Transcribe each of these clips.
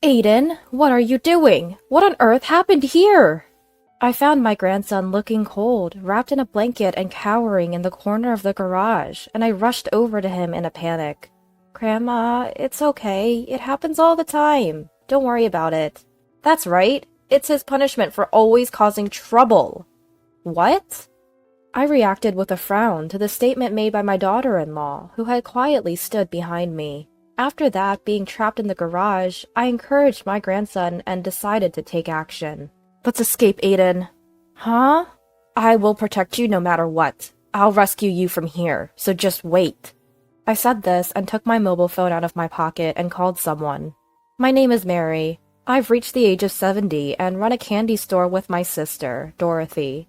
Aiden, what are you doing? What on earth happened here? I found my grandson looking cold, wrapped in a blanket and cowering in the corner of the garage, and I rushed over to him in a panic. Grandma, it's okay. It happens all the time. Don't worry about it. That's right. It's his punishment for always causing trouble. What? I reacted with a frown to the statement made by my daughter-in-law, who had quietly stood behind me. After that, being trapped in the garage, I encouraged my grandson and decided to take action. Let's escape, Aiden. Huh? I will protect you no matter what. I'll rescue you from here, so just wait. I said this and took my mobile phone out of my pocket and called someone. My name is Mary. I've reached the age of 70 and run a candy store with my sister, Dorothy.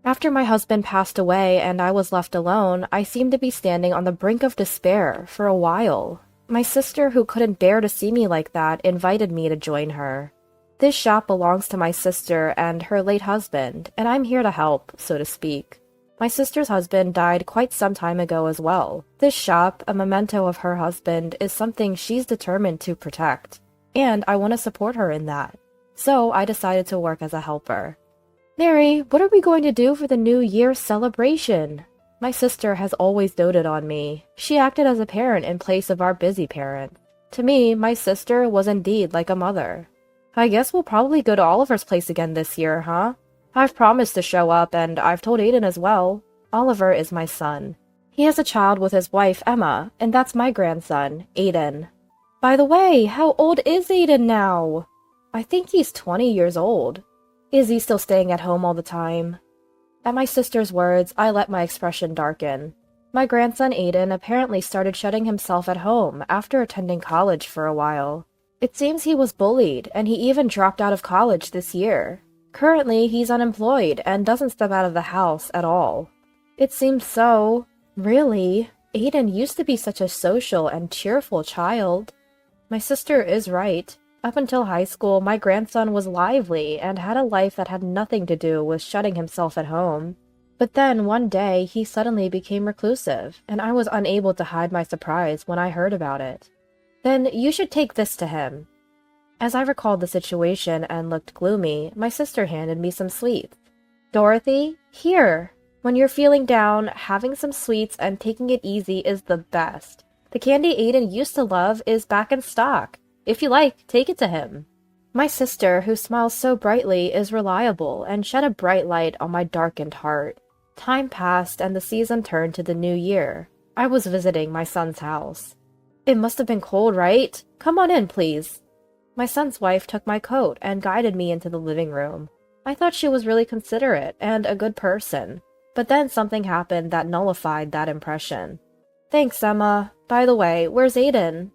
After my husband passed away and I was left alone, I seemed to be standing on the brink of despair for a while. My sister, who couldn't bear to see me like that, invited me to join her. This shop belongs to my sister and her late husband, and I'm here to help, so to speak. My sister's husband died quite some time ago as well. This shop, a memento of her husband, is something she's determined to protect, and I want to support her in that. So I decided to work as a helper. Mary, what are we going to do for the New Year's celebration? My sister has always doted on me. She acted as a parent in place of our busy parent. To me, my sister was indeed like a mother. I guess we'll probably go to Oliver's place again this year, huh? I've promised to show up, and I've told Aiden as well. Oliver is my son. He has a child with his wife, Emma, and that's my grandson, Aiden. By the way, how old is Aiden now? I think he's 20 years old. Is he still staying at home all the time? At my sister's words, I let my expression darken. My grandson Aiden apparently started shutting himself at home after attending college for a while. It seems he was bullied, and he even dropped out of college this year. Currently, he's unemployed and doesn't step out of the house at all. It seems so. Really? Aiden used to be such a social and cheerful child. My sister is right. Up until high school, my grandson was lively and had a life that had nothing to do with shutting himself at home. But then, one day, he suddenly became reclusive, and I was unable to hide my surprise when I heard about it. Then you should take this to him. As I recalled the situation and looked gloomy, my sister handed me some sweets. Dorothy, here! When you're feeling down, having some sweets and taking it easy is the best. The candy Aiden used to love is back in stock. If you like, take it to him. My sister, who smiles so brightly, is reliable and shed a bright light on my darkened heart. Time passed and the season turned to the new year. I was visiting my son's house. It must have been cold, right? Come on in, please. My son's wife took my coat and guided me into the living room. I thought she was really considerate and a good person, but then something happened that nullified that impression. Thanks, Emma. By the way, where's Aiden?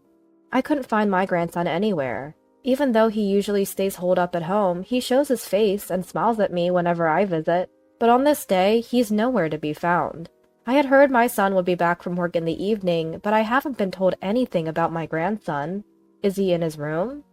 I couldn't find my grandson anywhere. Even though he usually stays holed up at home, he shows his face and smiles at me whenever I visit. But on this day, he's nowhere to be found. I had heard my son would be back from work in the evening, but I haven't been told anything about my grandson. Is he in his room?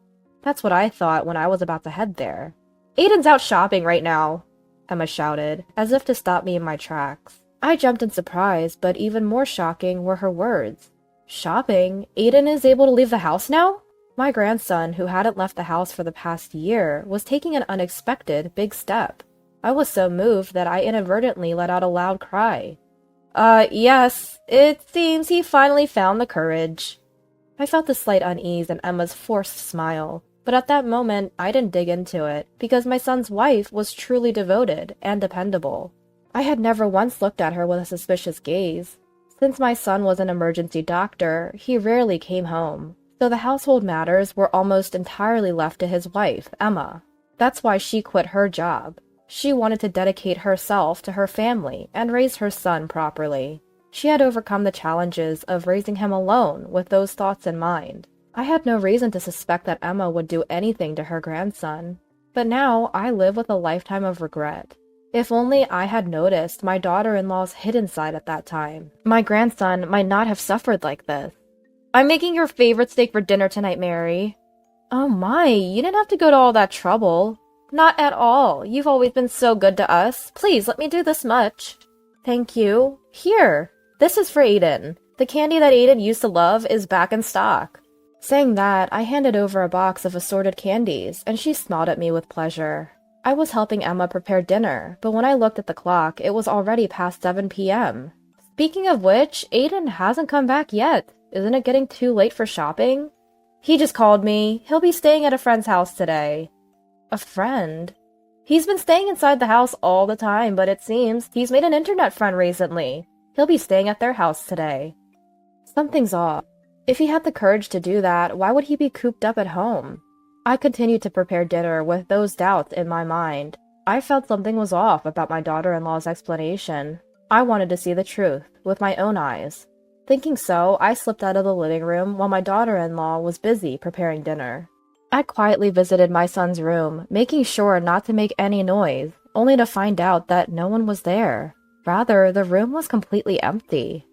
That's what I thought when I was about to head there. Aiden's out shopping right now, Emma shouted, as if to stop me in my tracks. I jumped in surprise, but even more shocking were her words. Shopping? Aiden is able to leave the house now? My grandson, who hadn't left the house for the past year, was taking an unexpected big step. I was so moved that I inadvertently let out a loud cry. Yes, it seems he finally found the courage. I felt a slight unease in Emma's forced smile, but at that moment I didn't dig into it, because my son's wife was truly devoted and dependable. I had never once looked at her with a suspicious gaze. Since my son was an emergency doctor, he rarely came home, so the household matters were almost entirely left to his wife, Emma. That's why she quit her job. She wanted to dedicate herself to her family and raise her son properly. She had overcome the challenges of raising him alone with those thoughts in mind. I had no reason to suspect that Emma would do anything to her grandson, but now I live with a lifetime of regret. If only I had noticed my daughter-in-law's hidden side at that time, my grandson might not have suffered like this. I'm making your favorite steak for dinner tonight, Mary. Oh my, you didn't have to go to all that trouble. Not at all. You've always been so good to us. Please, let me do this much. Thank you. Here, this is for Aiden. The candy that Aiden used to love is back in stock. Saying that, I handed over a box of assorted candies, and she smiled at me with pleasure. I was helping Emma prepare dinner, but when I looked at the clock, it was already past 7 p.m. Speaking of which, Aiden hasn't come back yet. Isn't it getting too late for shopping? He just called me. He'll be staying at a friend's house today. A friend? He's been staying inside the house all the time, but it seems he's made an internet friend recently. He'll be staying at their house today. Something's off. If he had the courage to do that, why would he be cooped up at home? I continued to prepare dinner with those doubts in my mind. I felt something was off about my daughter-in-law's explanation. I wanted to see the truth with my own eyes. Thinking so, I slipped out of the living room while my daughter-in-law was busy preparing dinner. I quietly visited my son's room, making sure not to make any noise, only to find out that no one was there. Rather, the room was completely empty.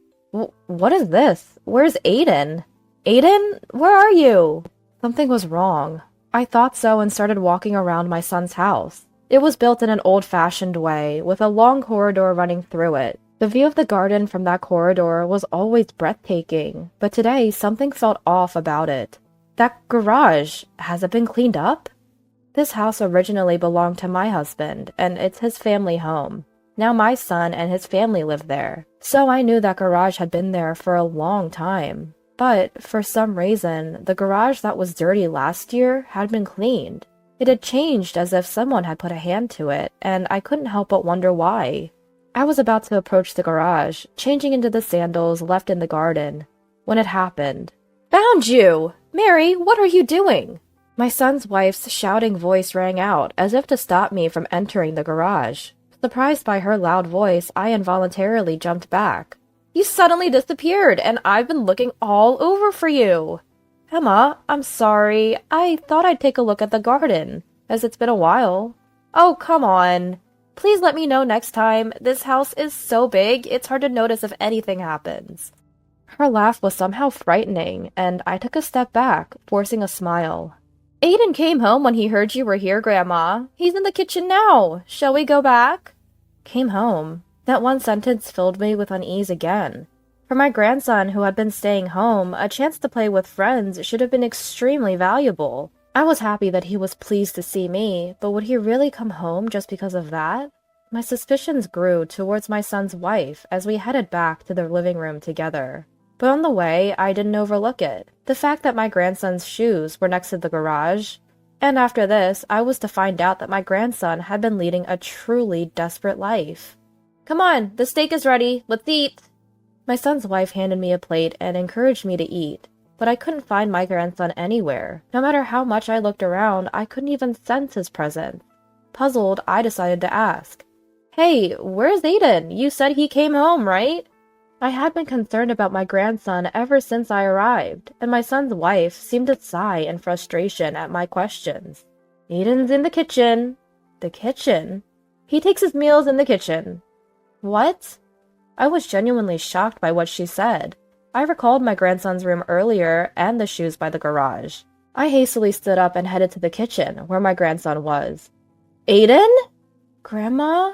What is this? Where's Aiden? Aiden? Where are you? Something was wrong. I thought so and started walking around my son's house. It was built in an old-fashioned way, with a long corridor running through it. The view of the garden from that corridor was always breathtaking, but today something felt off about it. That garage, has it been cleaned up? This house originally belonged to my husband, and it's his family home. Now my son and his family live there, so I knew that garage had been there for a long time. But, for some reason, the garage that was dirty last year had been cleaned. It had changed as if someone had put a hand to it, and I couldn't help but wonder why. I was about to approach the garage, changing into the sandals left in the garden, when it happened. "Found you! Mary, what are you doing?" My son's wife's shouting voice rang out, as if to stop me from entering the garage. Surprised by her loud voice, I involuntarily jumped back. "You suddenly disappeared, and I've been looking all over for you." "Emma, I'm sorry. I thought I'd take a look at the garden, as it's been a while." "Oh, come on. Please let me know next time. This house is so big, it's hard to notice if anything happens." Her laugh was somehow frightening, and I took a step back, forcing a smile. "Aiden came home when he heard you were here, Grandma. He's in the kitchen now. Shall we go back?" Came home. That one sentence filled me with unease again. For my grandson who had been staying home, a chance to play with friends should have been extremely valuable. I was happy that he was pleased to see me, but would he really come home just because of that? My suspicions grew towards my son's wife as we headed back to the living room together. But on the way, I didn't overlook it. The fact that my grandson's shoes were next to the garage. And after this, I was to find out that my grandson had been leading a truly desperate life. "Come on, the steak is ready. Let's eat." My son's wife handed me a plate and encouraged me to eat, but I couldn't find my grandson anywhere. No matter how much I looked around, I couldn't even sense his presence. Puzzled, I decided to ask, "Hey, where's Aiden? You said he came home, right?" I had been concerned about my grandson ever since I arrived, and my son's wife seemed to sigh in frustration at my questions. "Aiden's in the kitchen." "The kitchen?" "He takes his meals in the kitchen." "What?" I was genuinely shocked by what she said. I recalled my grandson's room earlier and the shoes by the garage. I hastily stood up and headed to the kitchen, where my grandson was. "Aiden?" "Grandma?"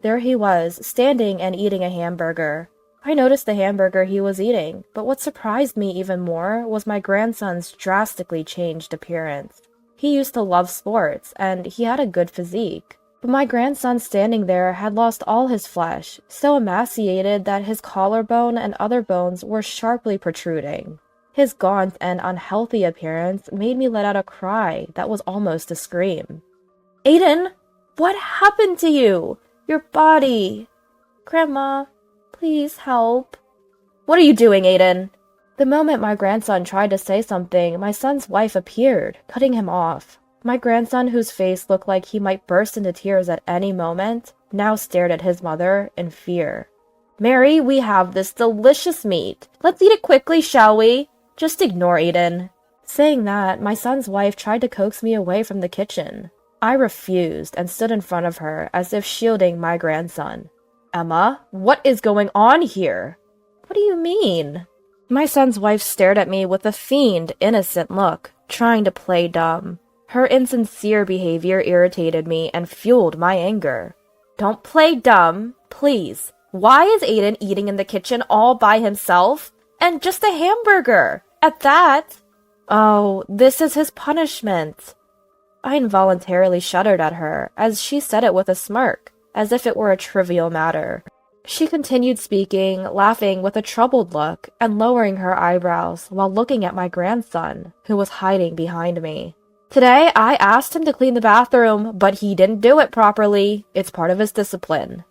There he was, standing and eating a hamburger. I noticed the hamburger he was eating, but what surprised me even more was my grandson's drastically changed appearance. He used to love sports, and he had a good physique. But my grandson standing there had lost all his flesh, so emaciated that his collarbone and other bones were sharply protruding. His gaunt and unhealthy appearance made me let out a cry that was almost a scream. "Aiden, what happened to you? Your body." "Grandma, please help." "What are you doing, Aiden?" The moment my grandson tried to say something, my son's wife appeared, cutting him off. My grandson, whose face looked like he might burst into tears at any moment, now stared at his mother in fear. "Mary, we have this delicious meat. Let's eat it quickly, shall we? Just ignore Aiden." Saying that, my son's wife tried to coax me away from the kitchen. I refused and stood in front of her as if shielding my grandson. "Emma, what is going on here?" "What do you mean?" My son's wife stared at me with a feigned, innocent look, trying to play dumb. Her insincere behavior irritated me and fueled my anger. "Don't play dumb, please. Why is Aiden eating in the kitchen all by himself? And just a hamburger, at that?" Oh, this is his punishment. I involuntarily shuddered at her, as she said it with a smirk, as if it were a trivial matter. She continued speaking, laughing with a troubled look, and lowering her eyebrows while looking at my grandson, who was hiding behind me. Today, I asked him to clean the bathroom, but he didn't do it properly. It's part of his discipline.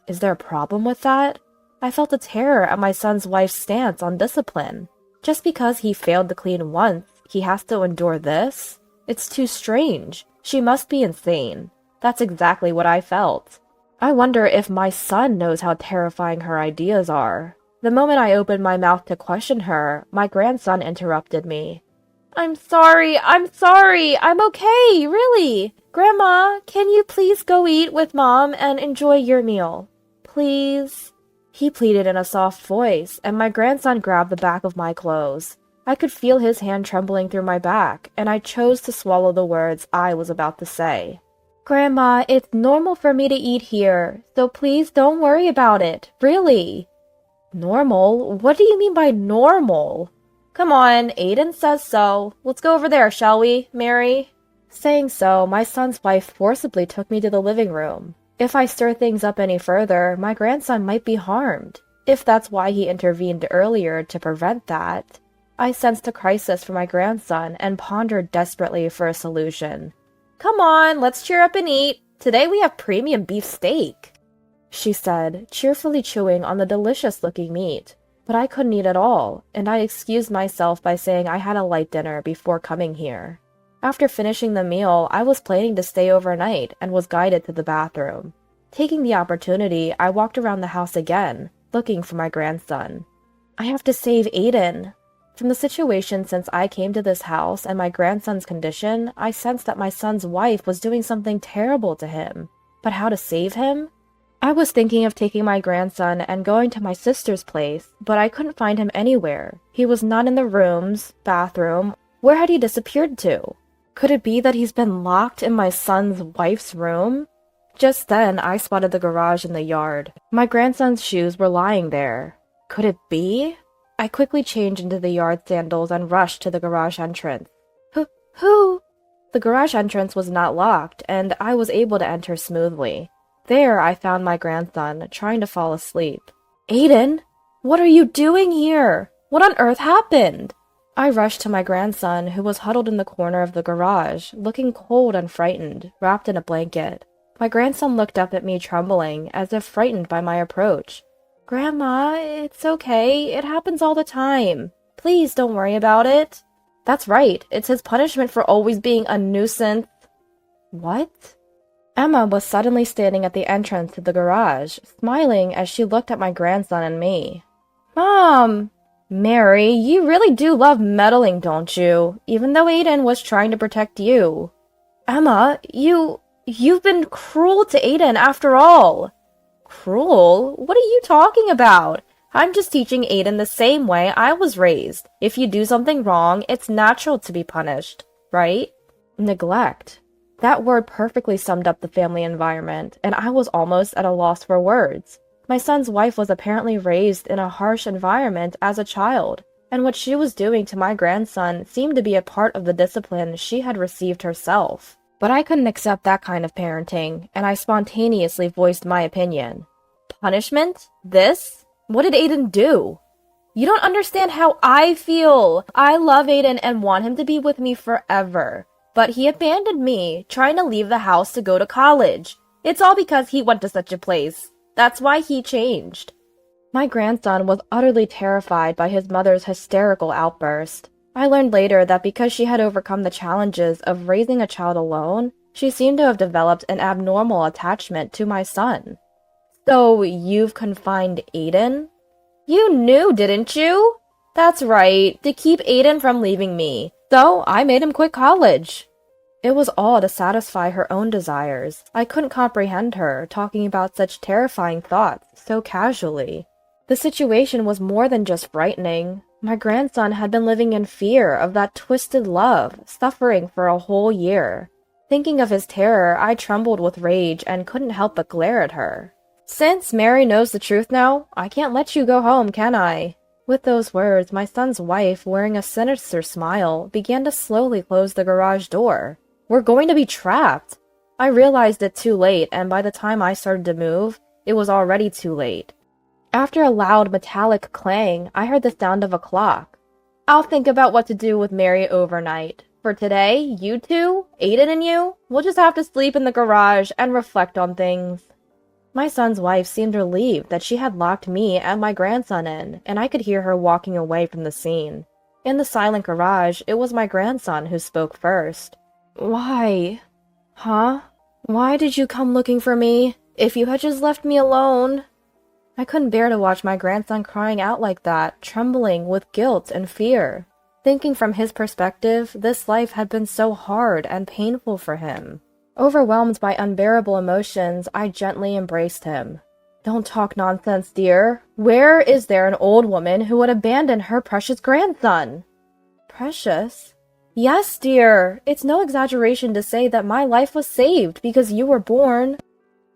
Is there a problem with that? I felt a terror at my son's wife's stance on discipline. Just because he failed to clean once, he has to endure this? It's too strange. She must be insane. That's exactly what I felt. I wonder if my son knows how terrifying her ideas are. The moment I opened my mouth to question her, my grandson interrupted me. I'm sorry, I'm okay, really. Grandma, can you please go eat with Mom and enjoy your meal? Please? He pleaded in a soft voice, and my grandson grabbed the back of my clothes. I could feel his hand trembling through my back, and I chose to swallow the words I was about to say. Grandma, it's normal for me to eat here, so please don't worry about it, really. Normal? What do you mean by normal? Come on, Aiden says so. Let's go over there, shall we, Mary? Saying so, my son's wife forcibly took me to the living room. If I stir things up any further, my grandson might be harmed. If that's why he intervened earlier to prevent that. I sensed a crisis for my grandson and pondered desperately for a solution. Come on, let's cheer up and eat. Today we have premium beef steak, she said, cheerfully chewing on the delicious-looking meat. But I couldn't eat at all, and I excused myself by saying I had a light dinner before coming here. After finishing the meal, I was planning to stay overnight and was guided to the bathroom. Taking the opportunity, I walked around the house again, looking for my grandson. I have to save Aiden. From the situation since I came to this house and my grandson's condition, I sensed that my son's wife was doing something terrible to him. But how to save him? I was thinking of taking my grandson and going to my sister's place, but I couldn't find him anywhere. He was not in the rooms, bathroom. Where had he disappeared to? Could it be that he's been locked in my son's wife's room? Just then, I spotted the garage in the yard. My grandson's shoes were lying there. Could it be? I quickly changed into the yard sandals and rushed to the garage entrance. Who? The garage entrance was not locked, and I was able to enter smoothly. There, I found my grandson, trying to fall asleep. Aiden, what are you doing here? What on earth happened? I rushed to my grandson, who was huddled in the corner of the garage, looking cold and frightened, wrapped in a blanket. My grandson looked up at me trembling, as if frightened by my approach. Grandma, it's okay. It happens all the time. Please don't worry about it. That's right. It's his punishment for always being a nuisance. What? Emma was suddenly standing at the entrance to the garage, smiling as she looked at my grandson and me. Mom! Mary, you really do love meddling, don't you? Even though Aiden was trying to protect you. Emma, you've been cruel to Aiden after all. Cruel? What are you talking about? I'm just teaching Aiden the same way I was raised. If you do something wrong, it's natural to be punished, right? Neglect. That word perfectly summed up the family environment, and I was almost at a loss for words. My son's wife was apparently raised in a harsh environment as a child, and what she was doing to my grandson seemed to be a part of the discipline she had received herself. But I couldn't accept that kind of parenting, and I spontaneously voiced my opinion. Punishment? This? What did Aiden do? You don't understand how I feel. I love Aiden and want him to be with me forever. But he abandoned me, trying to leave the house to go to college. It's all because he went to such a place. That's why he changed. My grandson was utterly terrified by his mother's hysterical outburst. I learned later that because she had overcome the challenges of raising a child alone, she seemed to have developed an abnormal attachment to my son. So, you've confined Aiden? You knew, didn't you? That's right, to keep Aiden from leaving me. So, I made him quit college. It was all to satisfy her own desires. I couldn't comprehend her talking about such terrifying thoughts so casually. The situation was more than just frightening. My grandson had been living in fear of that twisted love, suffering for a whole year. Thinking of his terror, I trembled with rage and couldn't help but glare at her. Since Mary knows the truth now, I can't let you go home, can I? With those words, my son's wife, wearing a sinister smile, began to slowly close the garage door. We're going to be trapped! I realized it too late, and by the time I started to move, it was already too late. After a loud metallic clang, I heard the sound of a clock. I'll think about what to do with Mary overnight. For today, you two, Aiden and you, will just have to sleep in the garage and reflect on things. My son's wife seemed relieved that she had locked me and my grandson in, and I could hear her walking away from the scene. In the silent garage, it was my grandson who spoke first. Why? Huh? Why did you come looking for me? If you had just left me alone. I couldn't bear to watch my grandson crying out like that, trembling with guilt and fear. Thinking from his perspective, this life had been so hard and painful for him. Overwhelmed by unbearable emotions, I gently embraced him. Don't talk nonsense, dear. Where is there an old woman who would abandon her precious grandson? Precious? Yes, dear. It's no exaggeration to say that my life was saved because you were born.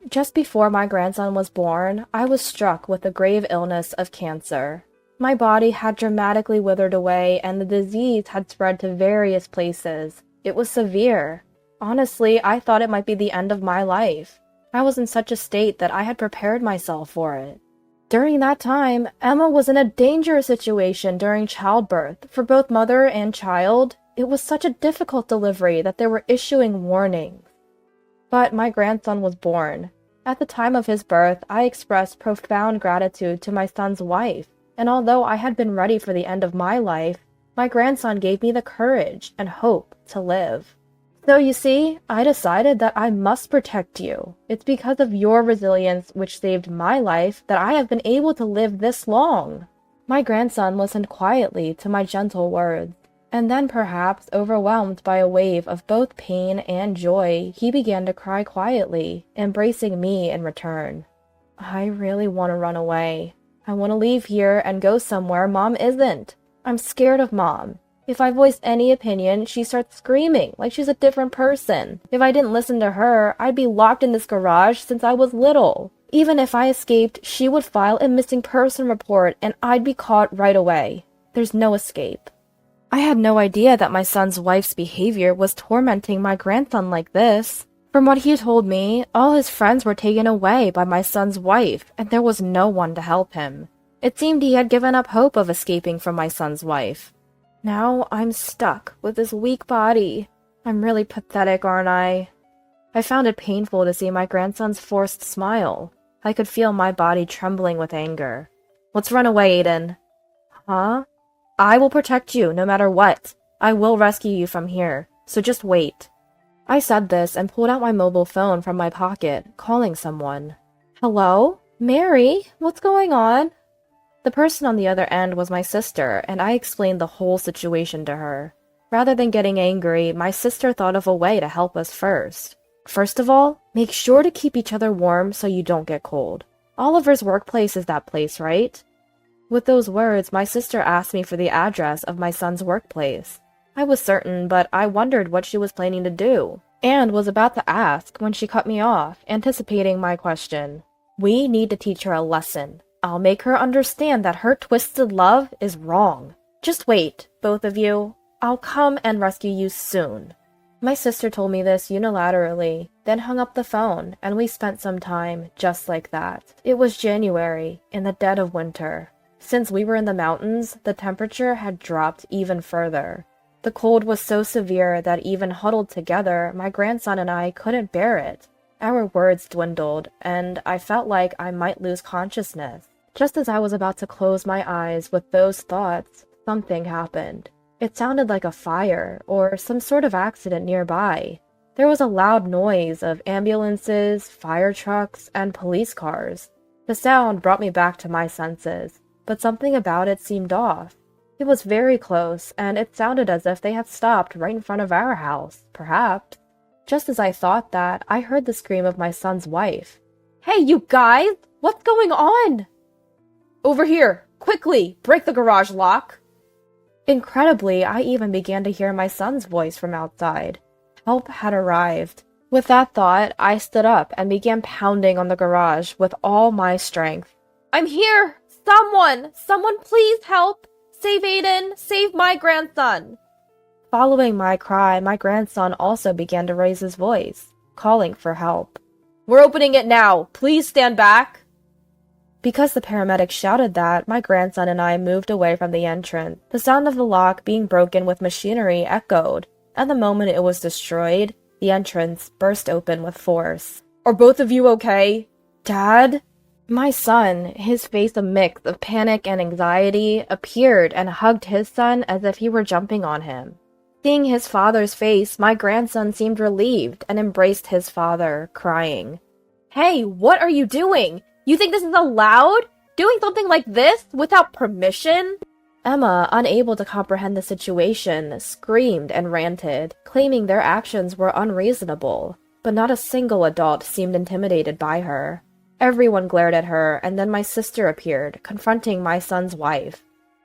Just before my grandson was born, I was struck with the grave illness of cancer. My body had dramatically withered away, and the disease had spread to various places. It was severe. Honestly, I thought it might be the end of my life. I was in such a state that I had prepared myself for it. During that time, Emma was in a dangerous situation during childbirth for both mother and child. It was such a difficult delivery that they were issuing warnings. But my grandson was born. At the time of his birth, I expressed profound gratitude to my son's wife, and although I had been ready for the end of my life, my grandson gave me the courage and hope to live. So you see, I decided that I must protect you. It's because of your resilience which saved my life that I have been able to live this long. My grandson listened quietly to my gentle words, and then perhaps overwhelmed by a wave of both pain and joy, he began to cry quietly, embracing me in return. I really want to run away. I want to leave here and go somewhere Mom isn't. I'm scared of Mom. If I voice any opinion, she starts screaming like she's a different person. If I didn't listen to her, I'd be locked in this garage since I was little. Even if I escaped, she would file a missing person report and I'd be caught right away. There's no escape. I had no idea that my son's wife's behavior was tormenting my grandson like this. From what he told me, all his friends were taken away by my son's wife, and there was no one to help him. It seemed he had given up hope of escaping from my son's wife. Now I'm stuck with this weak body. I'm really pathetic, aren't I? I found it painful to see my grandson's forced smile. I could feel my body trembling with anger. Let's run away, Aiden. Huh? I will protect you no matter what. I will rescue you from here, so just wait. I said this and pulled out my mobile phone from my pocket, calling someone. Hello? Mary? What's going on? The person on the other end was my sister, and I explained the whole situation to her. Rather than getting angry, my sister thought of a way to help us first. First of all, make sure to keep each other warm so you don't get cold. Oliver's workplace is that place, right? With those words, my sister asked me for the address of my son's workplace. I was certain, but I wondered what she was planning to do, and was about to ask when she cut me off, anticipating my question. We need to teach her a lesson. I'll make her understand that her twisted love is wrong. Just wait, both of you. I'll come and rescue you soon. My sister told me this unilaterally, then hung up the phone, and we spent some time just like that. It was January, in the dead of winter. Since we were in the mountains, the temperature had dropped even further. The cold was so severe that even huddled together, my grandson and I couldn't bear it. Our words dwindled, and I felt like I might lose consciousness. Just as I was about to close my eyes with those thoughts, something happened. It sounded like a fire, or some sort of accident nearby. There was a loud noise of ambulances, fire trucks, and police cars. The sound brought me back to my senses, but something about it seemed off. It was very close, and it sounded as if they had stopped right in front of our house, perhaps. Just as I thought that, I heard the scream of my son's wife. Hey, you guys! What's going on? Over here! Quickly! Break the garage lock! Incredibly, I even began to hear my son's voice from outside. Help had arrived. With that thought, I stood up and began pounding on the garage with all my strength. I'm here! Someone please help! Save Aiden! Save my grandson! Following my cry, my grandson also began to raise his voice, calling for help. We're opening it now! Please stand back! Because the paramedics shouted that, my grandson and I moved away from the entrance. The sound of the lock being broken with machinery echoed, and the moment it was destroyed, the entrance burst open with force. Are both of you okay? Dad? My son, his face a mix of panic and anxiety, appeared and hugged his son as if he were jumping on him. Seeing his father's face, my grandson seemed relieved and embraced his father, crying. Hey, what are you doing? You think this is allowed? Doing something like this without permission? Emma, unable to comprehend the situation, screamed and ranted, claiming their actions were unreasonable, but not a single adult seemed intimidated by her. Everyone glared at her, and then my sister appeared, confronting my son's wife.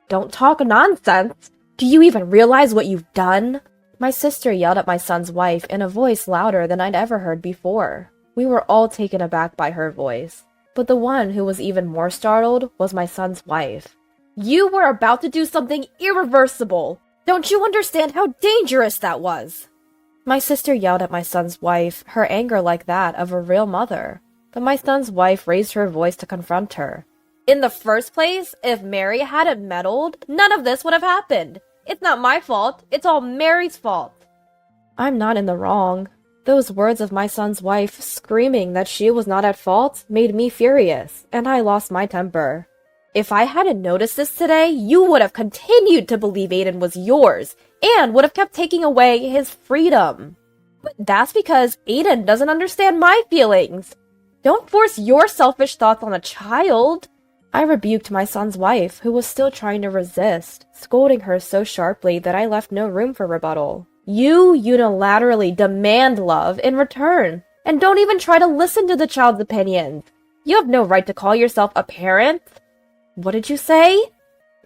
Don't talk nonsense! Do you even realize what you've done? My sister yelled at my son's wife in a voice louder than I'd ever heard before. We were all taken aback by her voice, but the one who was even more startled was my son's wife. You were about to do something irreversible! Don't you understand how dangerous that was? My sister yelled at my son's wife, her anger like that of a real mother, but my son's wife raised her voice to confront her. In the first place, if Mary hadn't meddled, none of this would have happened. It's not my fault, it's all Mary's fault. I'm not in the wrong. Those words of my son's wife screaming that she was not at fault made me furious, and I lost my temper. If I hadn't noticed this today, you would have continued to believe Aiden was yours, and would have kept taking away his freedom. But that's because Aiden doesn't understand my feelings. Don't force your selfish thoughts on a child. I rebuked my son's wife, who was still trying to resist, scolding her so sharply that I left no room for rebuttal. You unilaterally demand love in return, and don't even try to listen to the child's opinions. You have no right to call yourself a parent. What did you say?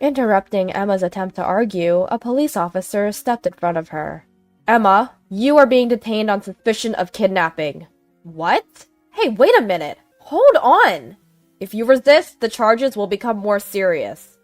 Interrupting Emma's attempt to argue, a police officer stepped in front of her. Emma, you are being detained on suspicion of kidnapping. What? Hey, wait a minute. Hold on. If you resist, the charges will become more serious.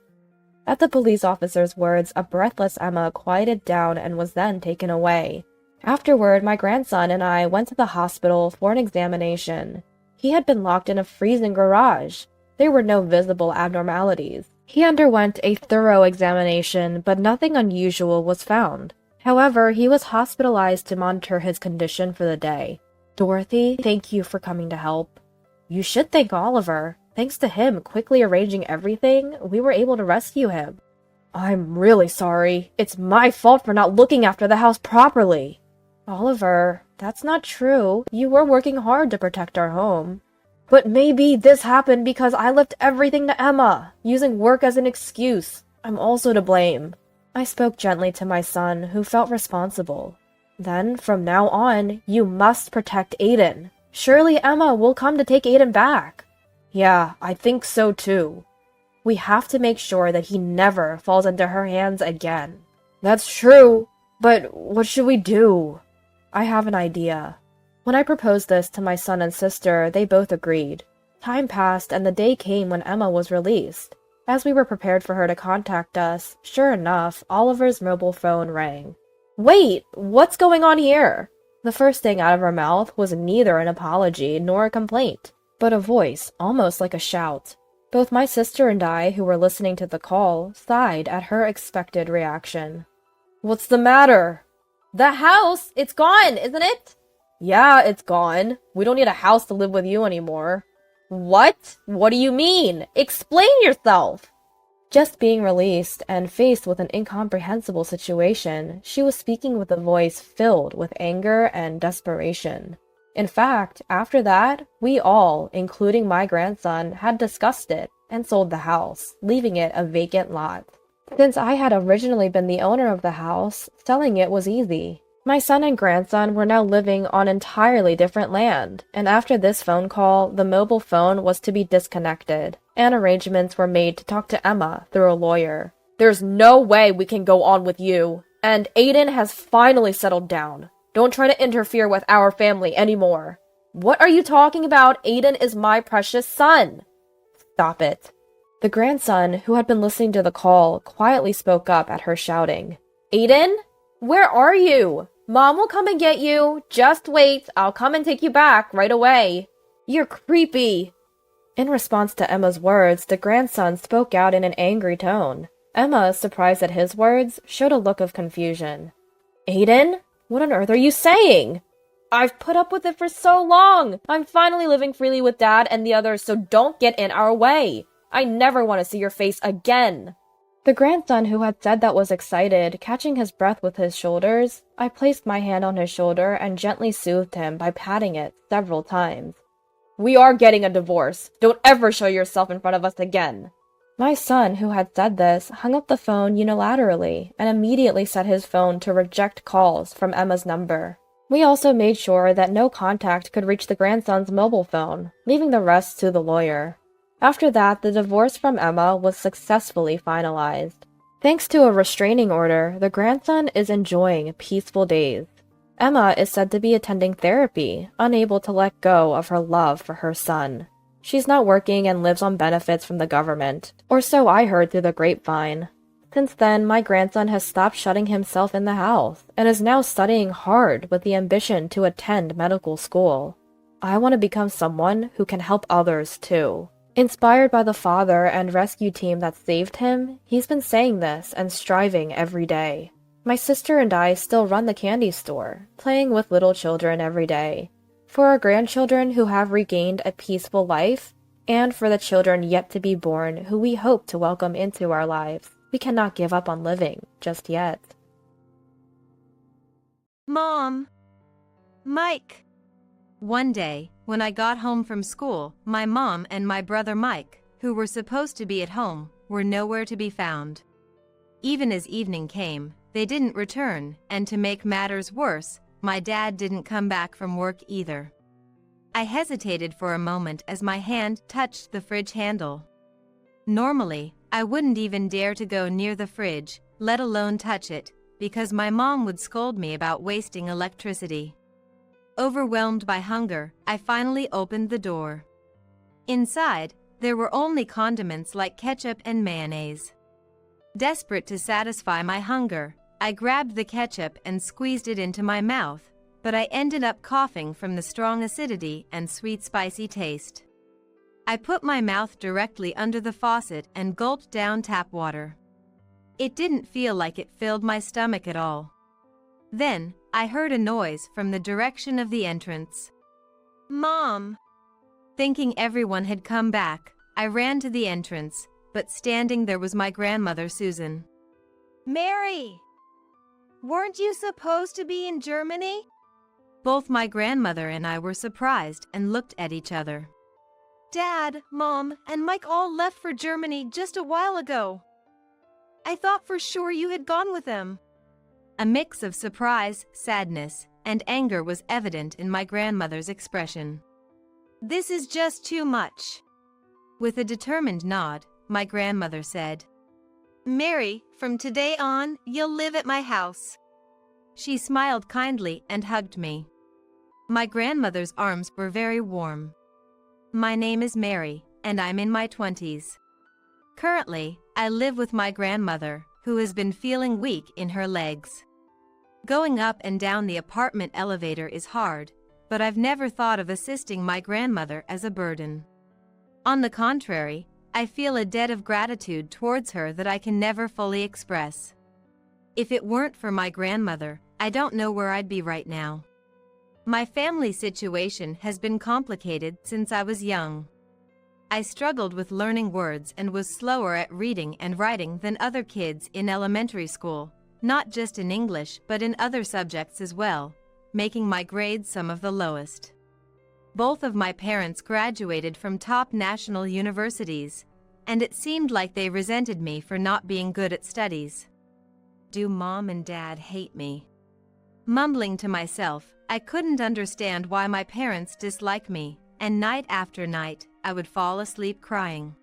At the police officer's words, a breathless Emma quieted down and was then taken away. Afterward, my grandson and I went to the hospital for an examination. He had been locked in a freezing garage. There were no visible abnormalities. He underwent a thorough examination, but nothing unusual was found. However, he was hospitalized to monitor his condition for the day. Dorothy, thank you for coming to help. You should thank Oliver. Thanks to him quickly arranging everything, we were able to rescue him. I'm really sorry. It's my fault for not looking after the house properly. Oliver, that's not true. You were working hard to protect our home. But maybe this happened because I left everything to Emma, using work as an excuse. I'm also to blame. I spoke gently to my son, who felt responsible. Then, from now on, you must protect Aiden. Surely Emma will come to take Aiden back. Yeah, I think so too. We have to make sure that he never falls into her hands again. That's true, but what should we do? I have an idea. When I proposed this to my son and sister, they both agreed. Time passed and the day came when Emma was released. As we were prepared for her to contact us, sure enough, Oliver's mobile phone rang. Wait, what's going on here? The first thing out of her mouth was neither an apology nor a complaint, but a voice almost like a shout. Both my sister and I, who were listening to the call, sighed at her expected reaction. What's the matter? The house! It's gone, isn't it? Yeah, it's gone. We don't need a house to live with you anymore. What? What do you mean? Explain yourself! Just being released and faced with an incomprehensible situation, she was speaking with a voice filled with anger and desperation. In fact, after that, we all, including my grandson, had discussed it and sold the house, leaving it a vacant lot. Since I had originally been the owner of the house, selling it was easy. My son and grandson were now living on entirely different land, and after this phone call, the mobile phone was to be disconnected, and arrangements were made to talk to Emma through a lawyer. There's no way we can go on with you, and Aiden has finally settled down. Don't try to interfere with our family anymore. What are you talking about? Aiden is my precious son. Stop it. The grandson, who had been listening to the call, quietly spoke up at her shouting. Aiden? Where are you? Mom will come and get you. Just wait. I'll come and take you back right away. You're creepy. In response to Emma's words, the grandson spoke out in an angry tone. Emma, surprised at his words, showed a look of confusion. Aiden? What on earth are you saying? I've put up with it for so long. I'm finally living freely with Dad and the others, so don't get in our way. I never want to see your face again. The grandson who had said that was excited, catching his breath with his shoulders. I placed my hand on his shoulder and gently soothed him by patting it several times. We are getting a divorce. Don't ever show yourself in front of us again. My son, who had said this, hung up the phone unilaterally and immediately set his phone to reject calls from Emma's number. We also made sure that no contact could reach the grandson's mobile phone, leaving the rest to the lawyer. After that, the divorce from Emma was successfully finalized. Thanks to a restraining order, the grandson is enjoying peaceful days. Emma is said to be attending therapy, unable to let go of her love for her son. She's not working and lives on benefits from the government, or so I heard through the grapevine. Since then, my grandson has stopped shutting himself in the house and is now studying hard with the ambition to attend medical school. I want to become someone who can help others too. Inspired by the father and rescue team that saved him, he's been saying this and striving every day. My sister and I still run the candy store, playing with little children every day. For our grandchildren who have regained a peaceful life, and for the children yet to be born who we hope to welcome into our lives, we cannot give up on living just yet. Mom! Mike! One day, when I got home from school, my mom and my brother Mike, who were supposed to be at home, were nowhere to be found. Even as evening came, they didn't return, and to make matters worse, my dad didn't come back from work either. I hesitated for a moment as my hand touched the fridge handle. Normally, I wouldn't even dare to go near the fridge, let alone touch it, because my mom would scold me about wasting electricity. Overwhelmed by hunger, I finally opened the door. Inside, there were only condiments like ketchup and mayonnaise. Desperate to satisfy my hunger, I grabbed the ketchup and squeezed it into my mouth, but I ended up coughing from the strong acidity and sweet spicy taste. I put my mouth directly under the faucet and gulped down tap water. It didn't feel like it filled my stomach at all. Then, I heard a noise from the direction of the entrance. Mom! Thinking everyone had come back, I ran to the entrance, but standing there was my grandmother Susan. Mary! Weren't you supposed to be in Germany? Both my grandmother and I were surprised and looked at each other. Dad, Mom, and Mike all left for Germany just a while ago. I thought for sure you had gone with them. A mix of surprise, sadness, and anger was evident in my grandmother's expression. This is just too much. With a determined nod, my grandmother said, Mary, from today on, you'll live at my house. She smiled kindly and hugged me. My grandmother's arms were very warm. My name is Mary, and I'm in my 20s. Currently, I live with my grandmother, who has been feeling weak in her legs. Going up and down the apartment elevator is hard, but I've never thought of assisting my grandmother as a burden. On the contrary, I feel a debt of gratitude towards her that I can never fully express. If it weren't for my grandmother, I don't know where I'd be right now. My family situation has been complicated since I was young. I struggled with learning words and was slower at reading and writing than other kids in elementary school, not just in English but in other subjects as well, making my grades some of the lowest. Both of my parents graduated from top national universities, and it seemed like they resented me for not being good at studies. Do Mom and Dad hate me? Mumbling to myself, I couldn't understand why my parents dislike me, and night after night, I would fall asleep crying.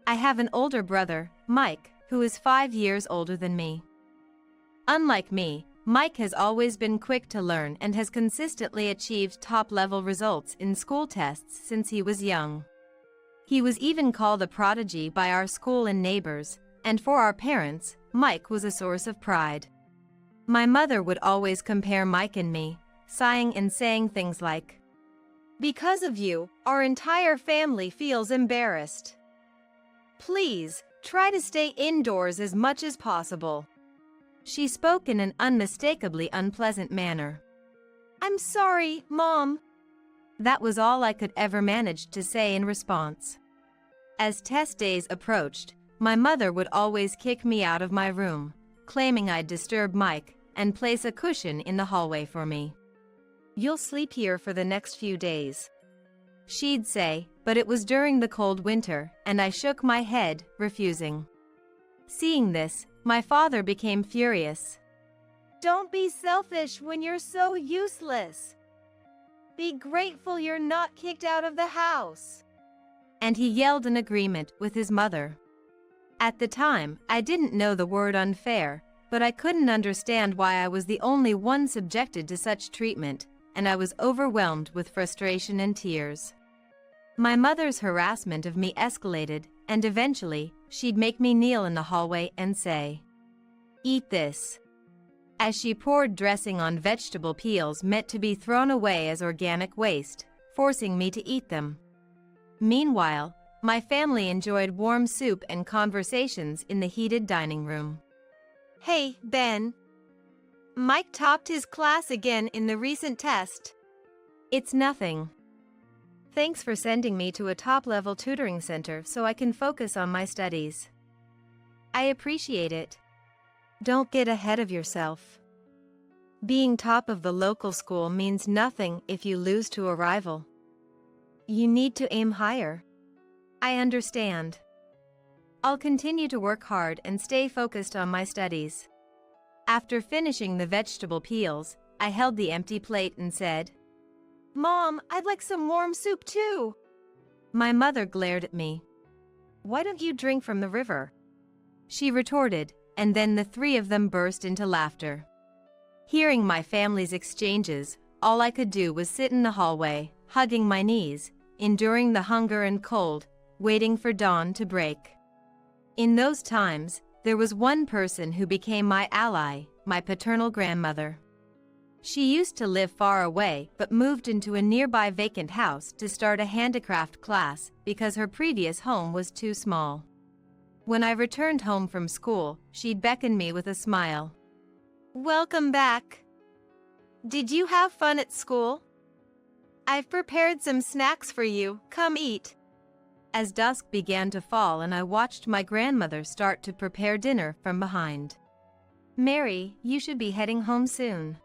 I have an older brother, Mike, who is 5 years older than me. Unlike me, Mike has always been quick to learn and has consistently achieved top-level results in school tests since he was young. He was even called a prodigy by our school and neighbors, and for our parents, Mike was a source of pride. My mother would always compare Mike and me, sighing and saying things like, "Because of you, our entire family feels embarrassed. Please, try to stay indoors as much as possible." She spoke in an unmistakably unpleasant manner. "I'm sorry, Mom." That was all I could ever manage to say in response. As test days approached, my mother would always kick me out of my room, claiming I'd disturb Mike, and place a cushion in the hallway for me. "You'll sleep here for the next few days," she'd say, but it was during the cold winter, and I shook my head, refusing. Seeing this, my father became furious. "Don't be selfish when you're so useless. Be grateful you're not kicked out of the house." And he yelled in agreement with his mother. At the time, I didn't know the word unfair, but I couldn't understand why I was the only one subjected to such treatment, and I was overwhelmed with frustration and tears. My mother's harassment of me escalated, and eventually, she'd make me kneel in the hallway and say, "Eat this," as she poured dressing on vegetable peels meant to be thrown away as organic waste, forcing me to eat them. Meanwhile, my family enjoyed warm soup and conversations in the heated dining room. "Hey, Ben. Mike topped his class again in the recent test." "It's nothing. Thanks for sending me to a top-level tutoring center so I can focus on my studies. I appreciate it. Don't get ahead of yourself. Being top of the local school means nothing if you lose to a rival. You need to aim higher." "I understand. I'll continue to work hard and stay focused on my studies." After finishing the vegetable peels, I held the empty plate and said, "Mom, I'd like some warm soup too." My mother glared at me. "Why don't you drink from the river?" she retorted, and then the three of them burst into laughter. Hearing my family's exchanges, all I could do was sit in the hallway, hugging my knees, enduring the hunger and cold, waiting for dawn to break. In those times, there was one person who became my ally, my paternal grandmother. She used to live far away but moved into a nearby vacant house to start a handicraft class because her previous home was too small. When I returned home from school, she'd beckon me with a smile. "Welcome back. Did you have fun at school? I've prepared some snacks for you, come eat." As dusk began to fall and I watched my grandmother start to prepare dinner from behind. "Mary, you should be heading home soon.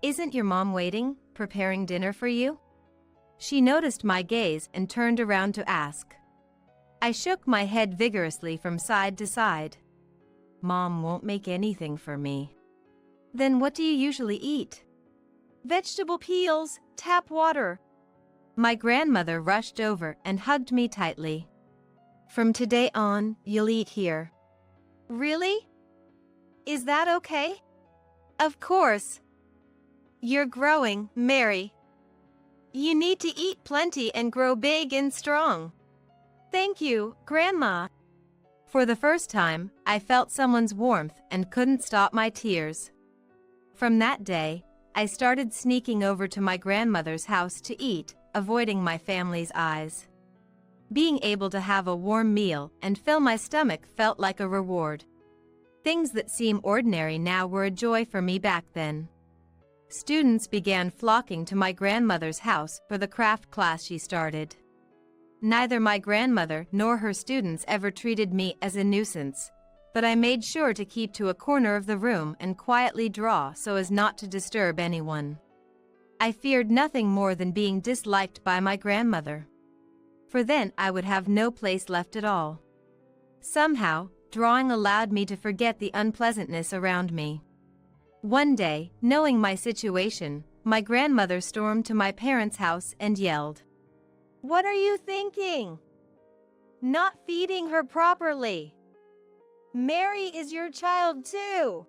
Isn't your mom waiting, preparing dinner for you?" She noticed my gaze and turned around to ask. I shook my head vigorously from side to side. "Mom won't make anything for me." "Then what do you usually eat?" "Vegetable peels, tap water." My grandmother rushed over and hugged me tightly. "From today on, you'll eat here." "Really? Is that okay?" "Of course. You're growing, Mary. You need to eat plenty and grow big and strong." "Thank you, Grandma." For the first time, I felt someone's warmth and couldn't stop my tears. From that day, I started sneaking over to my grandmother's house to eat, avoiding my family's eyes. Being able to have a warm meal and fill my stomach felt like a reward. Things that seem ordinary now were a joy for me back then. Students began flocking to my grandmother's house for the craft class she started. Neither my grandmother nor her students ever treated me as a nuisance, but I made sure to keep to a corner of the room and quietly draw so as not to disturb anyone. I feared nothing more than being disliked by my grandmother, for then I would have no place left at all. Somehow, drawing allowed me to forget the unpleasantness around me. One day, knowing my situation, my grandmother stormed to my parents' house and yelled, "What are you thinking? Not feeding her properly. Mary is your child too."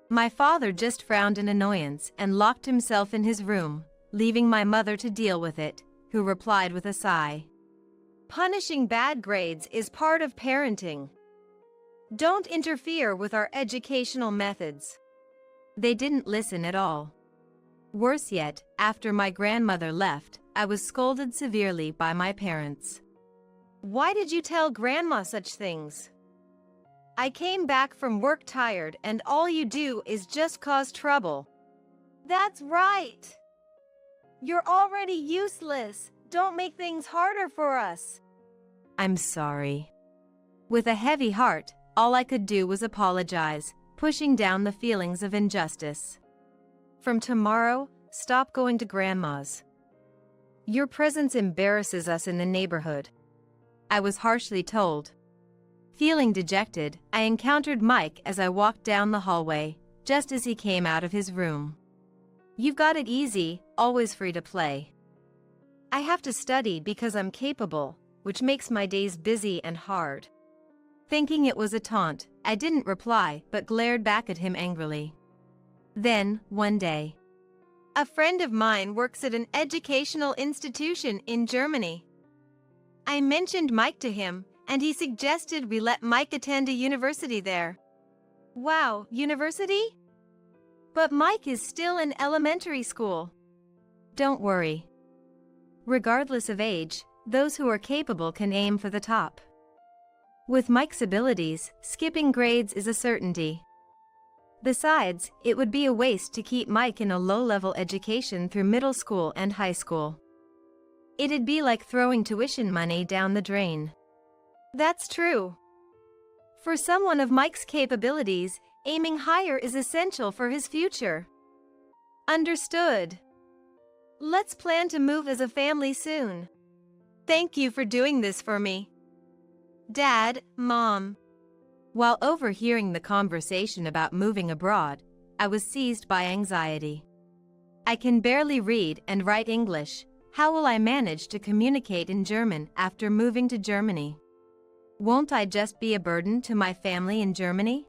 My father just frowned in annoyance and locked himself in his room, leaving my mother to deal with it, who replied with a sigh, punishing bad grades is part of parenting. Don't interfere with our educational methods. They didn't listen at all. Worse yet, after my grandmother left, I was scolded severely by my parents. Why did you tell Grandma such things? I came back from work tired and all you do is just cause trouble. That's right. You're already useless. Don't make things harder for us. I'm sorry. With a heavy heart, all I could do was apologize, pushing down the feelings of injustice. From tomorrow, stop going to Grandma's. Your presence embarrasses us in the neighborhood, I was harshly told. Feeling dejected, I encountered Mike as I walked down the hallway, just as he came out of his room. You've got it easy, always free to play. I have to study because I'm capable, which makes my days busy and hard. Thinking it was a taunt, I didn't reply but glared back at him angrily. Then, one day, a friend of mine works at an educational institution in Germany. I mentioned Mike to him, and he suggested we let Mike attend a university there. Wow, university? But Mike is still in elementary school. Don't worry. Regardless of age, those who are capable can aim for the top. With Mike's abilities, skipping grades is a certainty. Besides, it would be a waste to keep Mike in a low-level education through middle school and high school. It'd be like throwing tuition money down the drain. That's true. For someone of Mike's capabilities, aiming higher is essential for his future. Understood. Let's plan to move as a family soon. Thank you for doing this for me. Dad, Mom. While overhearing the conversation about moving abroad, I was seized by anxiety. I can barely read and write English. How will I manage to communicate in German after moving to Germany? Won't I just be a burden to my family in Germany?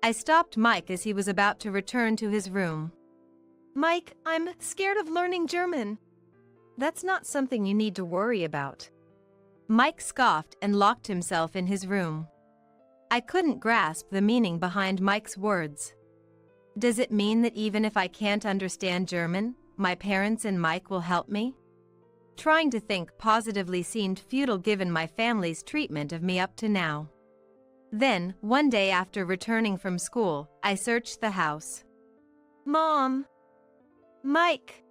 I stopped Mike as he was about to return to his room. Mike, I'm scared of learning German. That's not something you need to worry about. Mike scoffed and locked himself in his room. I couldn't grasp the meaning behind Mike's words. Does it mean that even if I can't understand German, my parents and Mike will help me? Trying to think positively seemed futile given my family's treatment of me up to now. Then, one day after returning from school, I searched the house. Mom! Mike!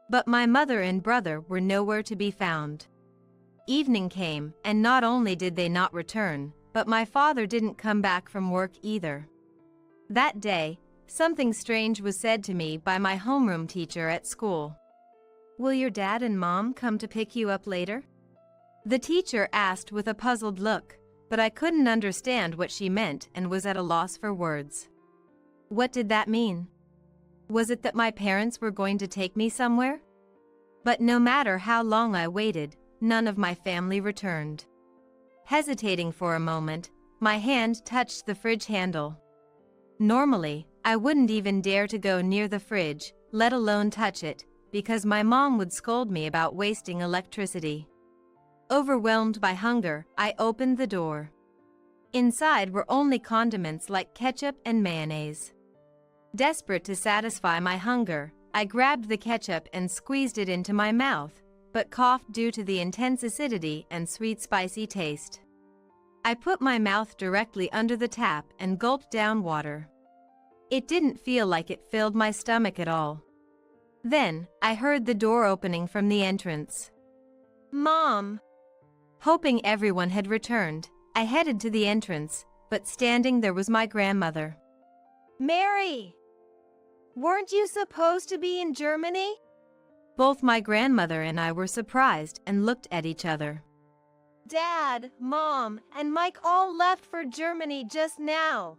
But my mother and brother were nowhere to be found. Evening came, and not only did they not return, but my father didn't come back from work either. That day, something strange was said to me by my homeroom teacher at school. Will your dad and mom come to pick you up later? The teacher asked with a puzzled look, but I couldn't understand what she meant and was at a loss for words. What did that mean? Was it that my parents were going to take me somewhere? But no matter how long I waited, none of my family returned. Hesitating for a moment, my hand touched the fridge handle. Normally, I wouldn't even dare to go near the fridge, let alone touch it, because my mom would scold me about wasting electricity. Overwhelmed by hunger, I opened the door. Inside were only condiments like ketchup and mayonnaise. Desperate to satisfy my hunger, I grabbed the ketchup and squeezed it into my mouth, but coughed due to the intense acidity and sweet spicy taste. I put my mouth directly under the tap and gulped down water. It didn't feel like it filled my stomach at all. Then, I heard the door opening from the entrance. Mom! Hoping everyone had returned, I headed to the entrance, but standing there was my grandmother. Mary! Weren't you supposed to be in Germany? Both my grandmother and I were surprised and looked at each other. Dad, Mom, and Mike all left for Germany just now.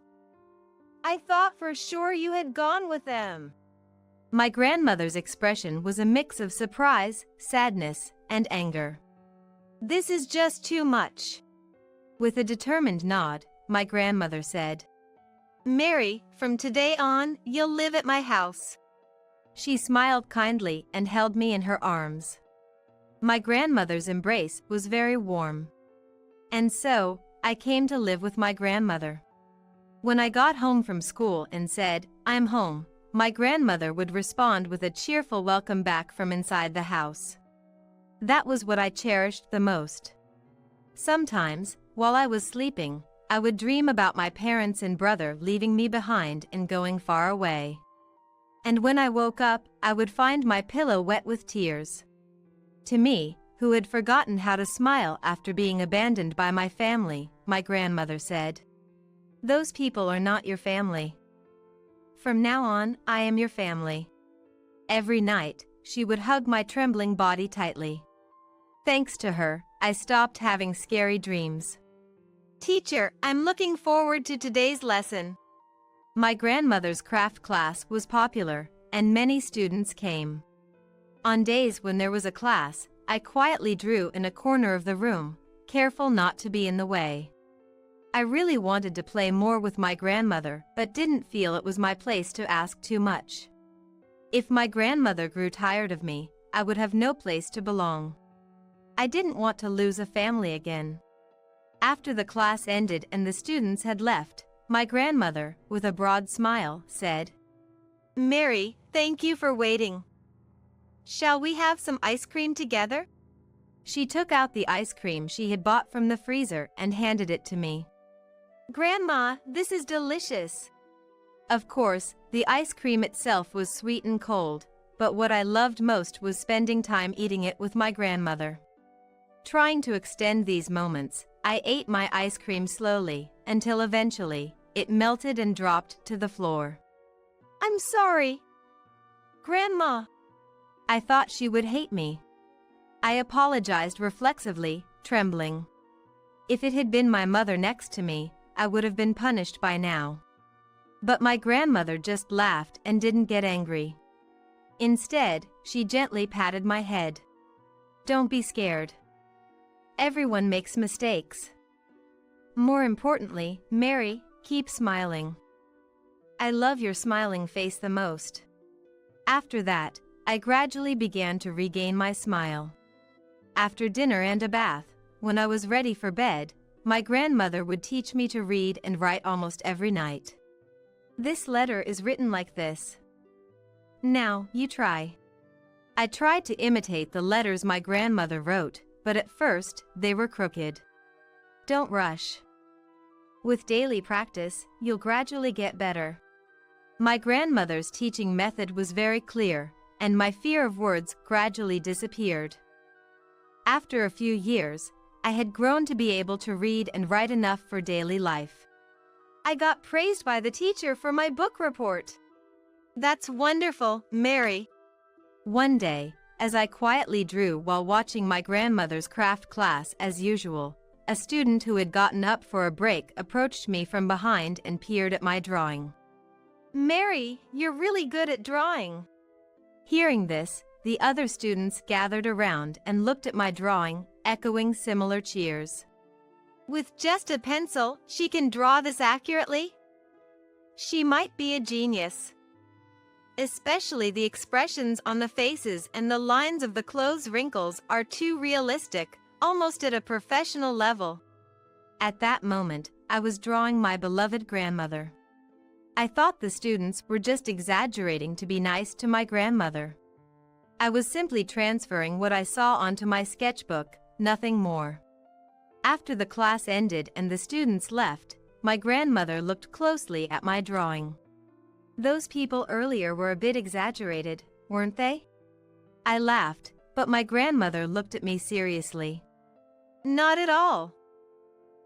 I thought for sure you had gone with them. My grandmother's expression was a mix of surprise, sadness, and anger. This is just too much. With a determined nod, my grandmother said, Mary, from today on, you'll live at my house. She smiled kindly and held me in her arms. My grandmother's embrace was very warm. And so, I came to live with my grandmother. When I got home from school and said, "I'm home," my grandmother would respond with a cheerful welcome back from inside the house. That was what I cherished the most. Sometimes, while I was sleeping, I would dream about my parents and brother leaving me behind and going far away. And when I woke up, I would find my pillow wet with tears. To me, who had forgotten how to smile after being abandoned by my family, my grandmother said, "Those people are not your family. From now on, I am your family." Every night, she would hug my trembling body tightly. Thanks to her, I stopped having scary dreams. "Teacher, I'm looking forward to today's lesson." My grandmother's craft class was popular, and many students came. On days when there was a class, I quietly drew in a corner of the room, careful not to be in the way. I really wanted to play more with my grandmother, but didn't feel it was my place to ask too much. If my grandmother grew tired of me, I would have no place to belong. I didn't want to lose a family again. After the class ended and the students had left, my grandmother, with a broad smile, said, "Mary, thank you for waiting. Shall we have some ice cream together?" She took out the ice cream she had bought from the freezer and handed it to me. "Grandma, this is delicious." Of course, the ice cream itself was sweet and cold, but what I loved most was spending time eating it with my grandmother. Trying to extend these moments, I ate my ice cream slowly, until eventually, it melted and dropped to the floor. "I'm sorry, Grandma." I thought she would hate me. I apologized reflexively, trembling. If it had been my mother next to me, I would have been punished by now. But my grandmother just laughed and didn't get angry. Instead, she gently patted my head. "Don't be scared. Everyone makes mistakes. More importantly, Mary, keep smiling. I love your smiling face the most." After that, I gradually began to regain my smile. After dinner and a bath, when I was ready for bed, my grandmother would teach me to read and write almost every night. This letter is written like this. Now, you try. I tried to imitate the letters my grandmother wrote, but at first, they were crooked. Don't rush. With daily practice, you'll gradually get better. My grandmother's teaching method was very clear, and my fear of words gradually disappeared. After a few years, I had grown to be able to read and write enough for daily life. I got praised by the teacher for my book report. That's wonderful, Mary. One day, as I quietly drew while watching my grandmother's craft class as usual, a student who had gotten up for a break approached me from behind and peered at my drawing. "Mary, you're really good at drawing." Hearing this, the other students gathered around and looked at my drawing, echoing similar cheers. "With just a pencil, she can draw this accurately? She might be a genius. Especially the expressions on the faces and the lines of the clothes wrinkles are too realistic, almost at a professional level." At that moment, I was drawing my beloved grandmother. I thought the students were just exaggerating to be nice to my grandmother. I was simply transferring what I saw onto my sketchbook, nothing more. After the class ended and the students left, my grandmother looked closely at my drawing. "Those people earlier were a bit exaggerated, weren't they?" I laughed, but my grandmother looked at me seriously. "Not at all.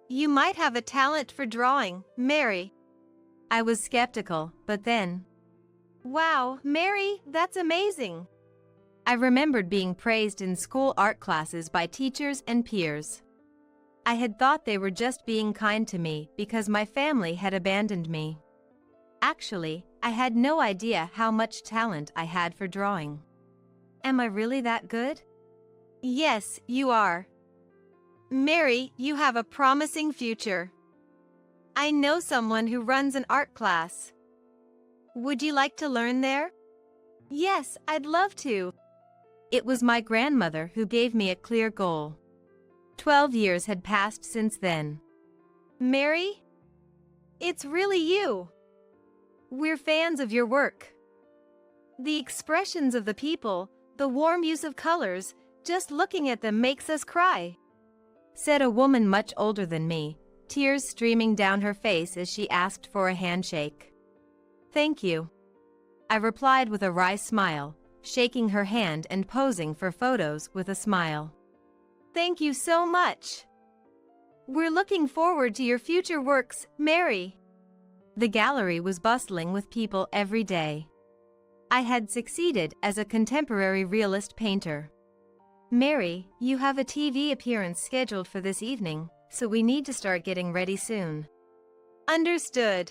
You might have a talent for drawing, Mary." I was skeptical, but then, "Wow, Mary, that's amazing." I remembered being praised in school art classes by teachers and peers. I had thought they were just being kind to me because my family had abandoned me. Actually, I had no idea how much talent I had for drawing. Am I really that good? Yes, you are. Mary, you have a promising future. I know someone who runs an art class. Would you like to learn there? Yes, I'd love to. It was my grandmother who gave me a clear goal. 12 years had passed since then. Mary? It's really you. We're fans of your work. The expressions of the people, the warm use of colors, just looking at them makes us cry," said a woman much older than me, tears streaming down her face as she asked for a handshake. "Thank you," I replied with a wry smile, shaking her hand and posing for photos with a smile. "Thank you so much. We're looking forward to your future works, Mary." The gallery was bustling with people every day. I had succeeded as a contemporary realist painter. "Mary, you have a TV appearance scheduled for this evening, so we need to start getting ready soon." "Understood.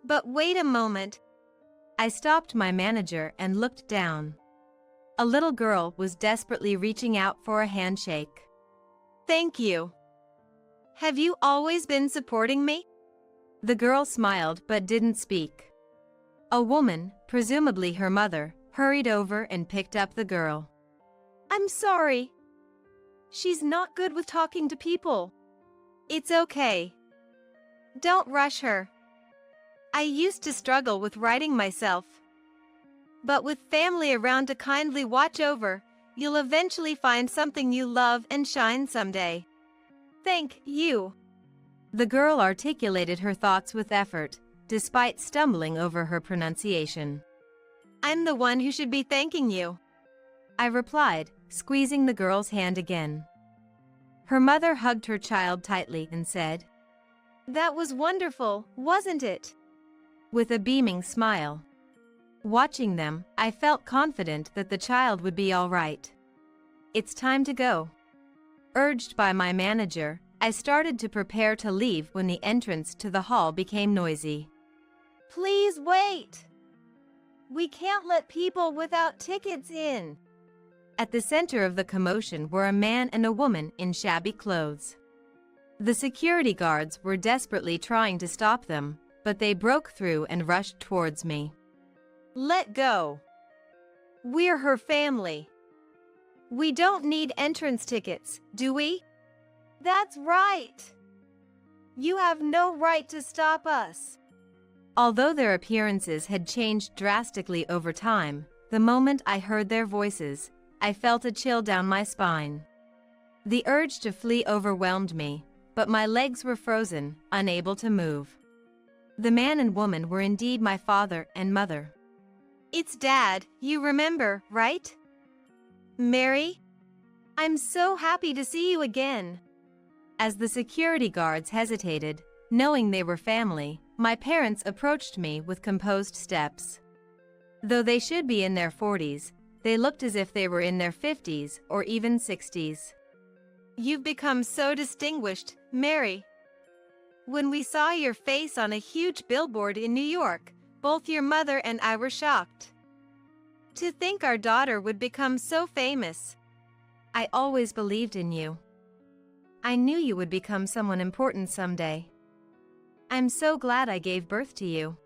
But wait a moment." I stopped my manager and looked down. A little girl was desperately reaching out for a handshake. "Thank you. Have you always been supporting me?" The girl smiled but didn't speak. A woman, presumably her mother, hurried over and picked up the girl. "I'm sorry. She's not good with talking to people." "It's okay. Don't rush her. I used to struggle with writing myself. But with family around to kindly watch over, you'll eventually find something you love and shine someday. Thank you." The girl articulated her thoughts with effort, despite stumbling over her pronunciation. "I'm the one who should be thanking you," I replied, squeezing the girl's hand again. Her mother hugged her child tightly and said, "That was wonderful, wasn't it?" with a beaming smile. Watching them, I felt confident that the child would be all right. "It's time to go." Urged by my manager, I started to prepare to leave when the entrance to the hall became noisy. "Please wait. We can't let people without tickets in." At the center of the commotion were a man and a woman in shabby clothes. The security guards were desperately trying to stop them, but they broke through and rushed towards me. "Let go. We're her family. We don't need entrance tickets, do we?" "That's right. You have no right to stop us." Although their appearances had changed drastically over time, the moment I heard their voices, I felt a chill down my spine. The urge to flee overwhelmed me, but my legs were frozen, unable to move. The man and woman were indeed my father and mother. "It's Dad, you remember, right? Mary? I'm so happy to see you again." As the security guards hesitated, knowing they were family, my parents approached me with composed steps. Though they should be in their 40s, they looked as if they were in their 50s or even 60s. "You've become so distinguished, Mary. When we saw your face on a huge billboard in New York, both your mother and I were shocked. To think our daughter would become so famous." "I always believed in you. I knew you would become someone important someday. I'm so glad I gave birth to you."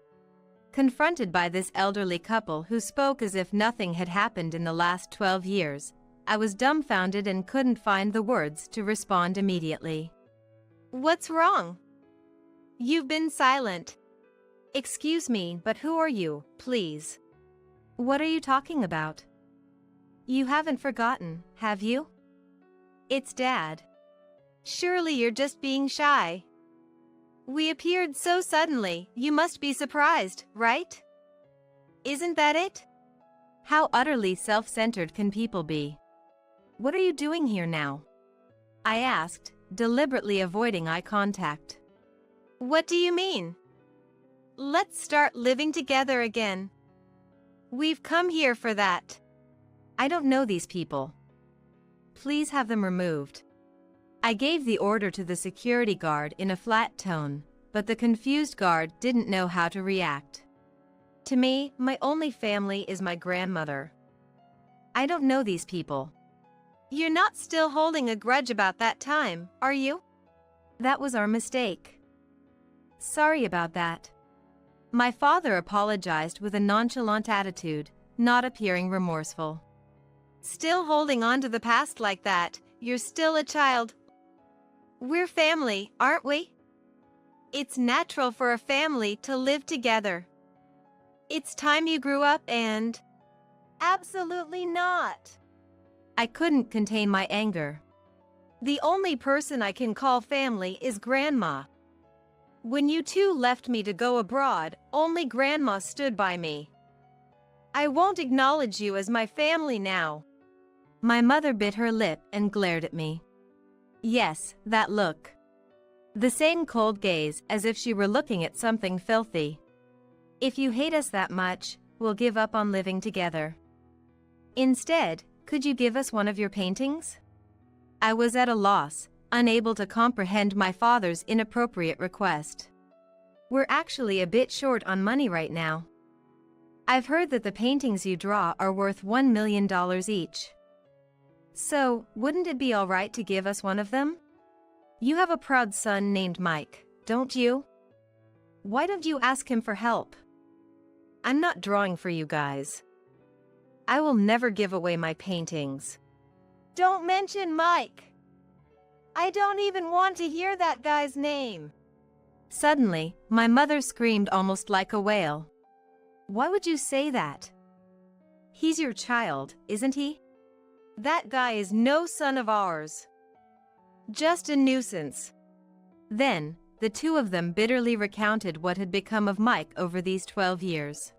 Confronted by this elderly couple who spoke as if nothing had happened in the last 12 years, I was dumbfounded and couldn't find the words to respond immediately. "What's wrong? You've been silent." "Excuse me, but who are you, please? What are you talking about? You haven't forgotten, have you?" "It's Dad." "Surely you're just being shy. We appeared so suddenly, you must be surprised, right? Isn't that it?" How utterly self-centered can people be? "What are you doing here now?" I asked, deliberately avoiding eye contact. "What do you mean? Let's start living together again. We've come here for that." "I don't know these people. Please have them removed." I gave the order to the security guard in a flat tone, but the confused guard didn't know how to react. "To me, my only family is my grandmother." "I don't know these people." "You're not still holding a grudge about that time, are you?" "That was our mistake. Sorry about that." My father apologized with a nonchalant attitude, not appearing remorseful. Still holding on to the past like that, you're still a child. We're family, aren't we? It's natural for a family to live together. It's time you grew up and... Absolutely not. I couldn't contain my anger. The only person I can call family is Grandma. When you two left me to go abroad, only Grandma stood by me. I won't acknowledge you as my family now. My mother bit her lip and glared at me. Yes, that look. The same cold gaze as if she were looking at something filthy. If you hate us that much, we'll give up on living together. Instead, could you give us one of your paintings? I was at a loss, unable to comprehend my father's inappropriate request. We're actually a bit short on money right now. I've heard that the paintings you draw are worth $1 million each. So, wouldn't it be all right to give us one of them? You have a proud son named Mike, don't you? Why don't you ask him for help? I'm not drawing for you guys. I will never give away my paintings. Don't mention Mike. I don't even want to hear that guy's name. Suddenly, my mother screamed almost like a wail. Why would you say that? He's your child, isn't he? That guy is no son of ours. Just a nuisance. Then, the two of them bitterly recounted what had become of Mike over these 12 years.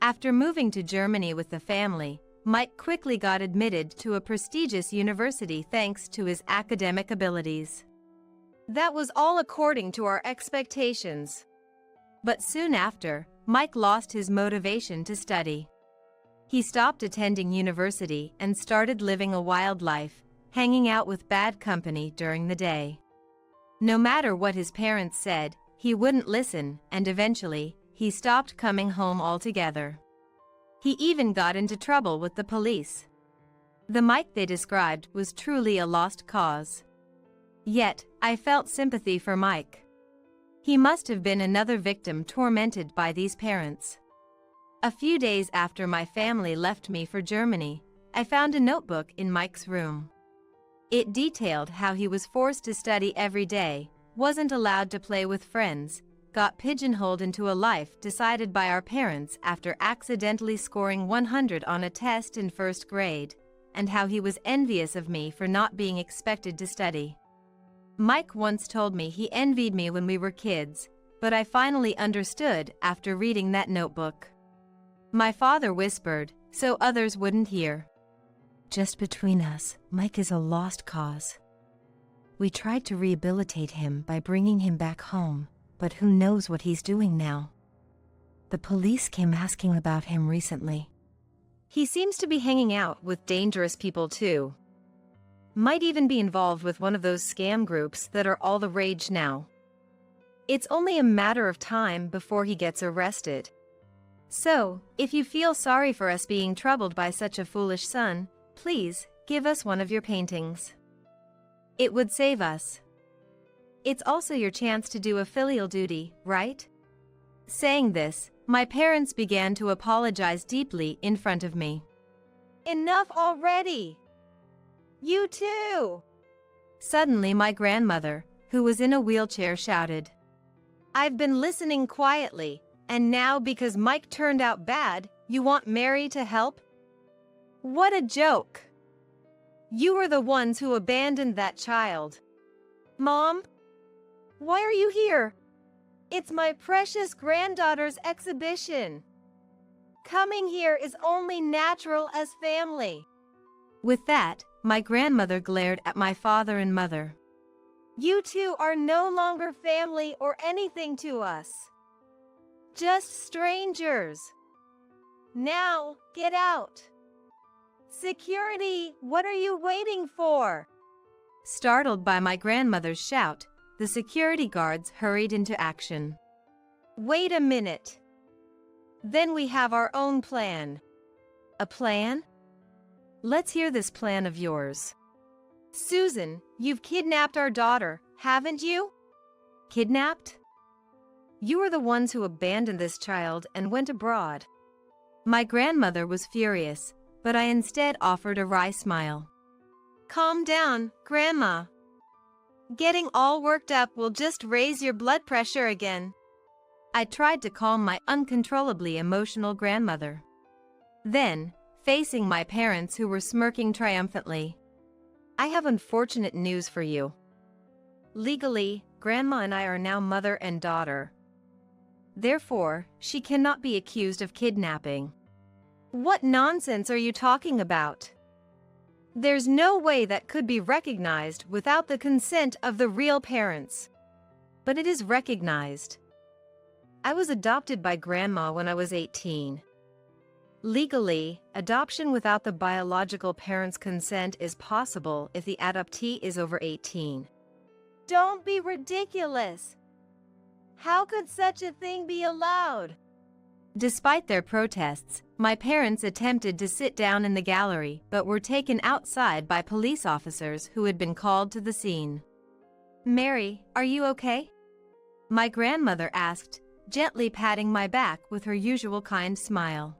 After moving to Germany with the family, Mike quickly got admitted to a prestigious university thanks to his academic abilities. That was all according to our expectations. But soon after, Mike lost his motivation to study. He stopped attending university and started living a wild life, hanging out with bad company during the day. No matter what his parents said, he wouldn't listen, and eventually, he stopped coming home altogether. He even got into trouble with the police. The Mike they described was truly a lost cause. Yet, I felt sympathy for Mike. He must have been another victim tormented by these parents. A few days after my family left me for Germany, I found a notebook in Mike's room. It detailed how he was forced to study every day, wasn't allowed to play with friends, got pigeonholed into a life decided by our parents after accidentally scoring 100 on a test in first grade, and how he was envious of me for not being expected to study. Mike once told me he envied me when we were kids, but I finally understood after reading that notebook. My father whispered, so others wouldn't hear. Just between us, Mike is a lost cause. We tried to rehabilitate him by bringing him back home, but who knows what he's doing now. The police came asking about him recently. He seems to be hanging out with dangerous people too. Might even be involved with one of those scam groups that are all the rage now. It's only a matter of time before he gets arrested. So, if you feel sorry for us being troubled by such a foolish son, please, give us one of your paintings. It would save us. It's also your chance to do a filial duty, right? Saying this, my parents began to apologize deeply in front of me. Enough already! You too! Suddenly my grandmother, who was in a wheelchair, shouted. I've been listening quietly, and now because Mike turned out bad, you want Mary to help? What a joke! You were the ones who abandoned that child. Mom? Why are you here? It's my precious granddaughter's exhibition. Coming here is only natural as family. With that, my grandmother glared at my father and mother. You two are no longer family or anything to us. Just strangers. Now, get out. Security, what are you waiting for? Startled by my grandmother's shout, the security guards hurried into action. Wait a minute. Then we have our own plan. A plan? Let's hear this plan of yours. Susan, you've kidnapped our daughter, haven't you? Kidnapped? You are the ones who abandoned this child and went abroad. My grandmother was furious, but I instead offered a wry smile. Calm down, Grandma. Getting all worked up will just raise your blood pressure again. I tried to calm my uncontrollably emotional grandmother. Then, facing my parents who were smirking triumphantly, I have unfortunate news for you. Legally, Grandma and I are now mother and daughter. Therefore, she cannot be accused of kidnapping. What nonsense are you talking about? There's no way that could be recognized without the consent of the real parents. But it is recognized. I was adopted by Grandma when I was 18. Legally, adoption without the biological parents' consent is possible if the adoptee is over 18. Don't be ridiculous. How could such a thing be allowed? Despite their protests, my parents attempted to sit down in the gallery but were taken outside by police officers who had been called to the scene. Mary, are you okay? My grandmother asked, gently patting my back with her usual kind smile.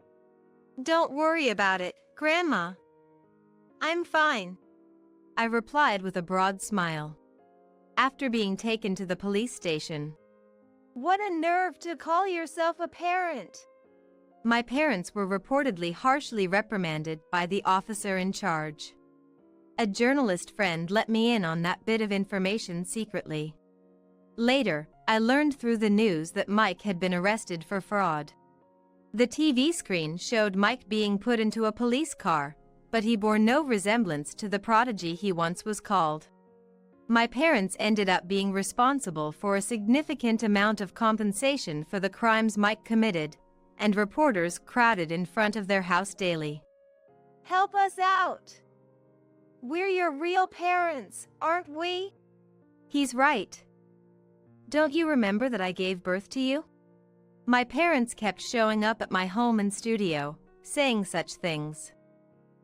Don't worry about it, Grandma. I'm fine, I replied with a broad smile. After being taken to the police station. What a nerve to call yourself a parent! My parents were reportedly harshly reprimanded by the officer in charge. A journalist friend let me in on that bit of information secretly. Later, I learned through the news that Mike had been arrested for fraud. The TV screen showed Mike being put into a police car, but he bore no resemblance to the prodigy he once was called. My parents ended up being responsible for a significant amount of compensation for the crimes Mike committed, and reporters crowded in front of their house daily. Help us out! We're your real parents, aren't we? He's right. Don't you remember that I gave birth to you? My parents kept showing up at my home and studio, saying such things.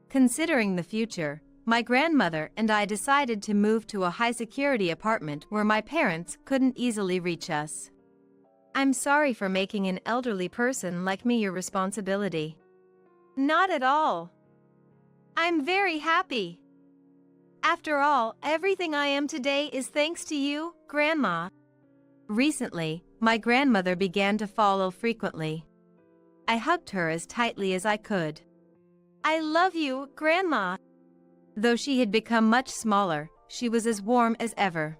Considering the future, my grandmother and I decided to move to a high-security apartment where my parents couldn't easily reach us. I'm sorry for making an elderly person like me your responsibility. Not at all. I'm very happy. After all, everything I am today is thanks to you, Grandma. Recently, my grandmother began to fall ill frequently. I hugged her as tightly as I could. I love you, Grandma. Though she had become much smaller, she was as warm as ever.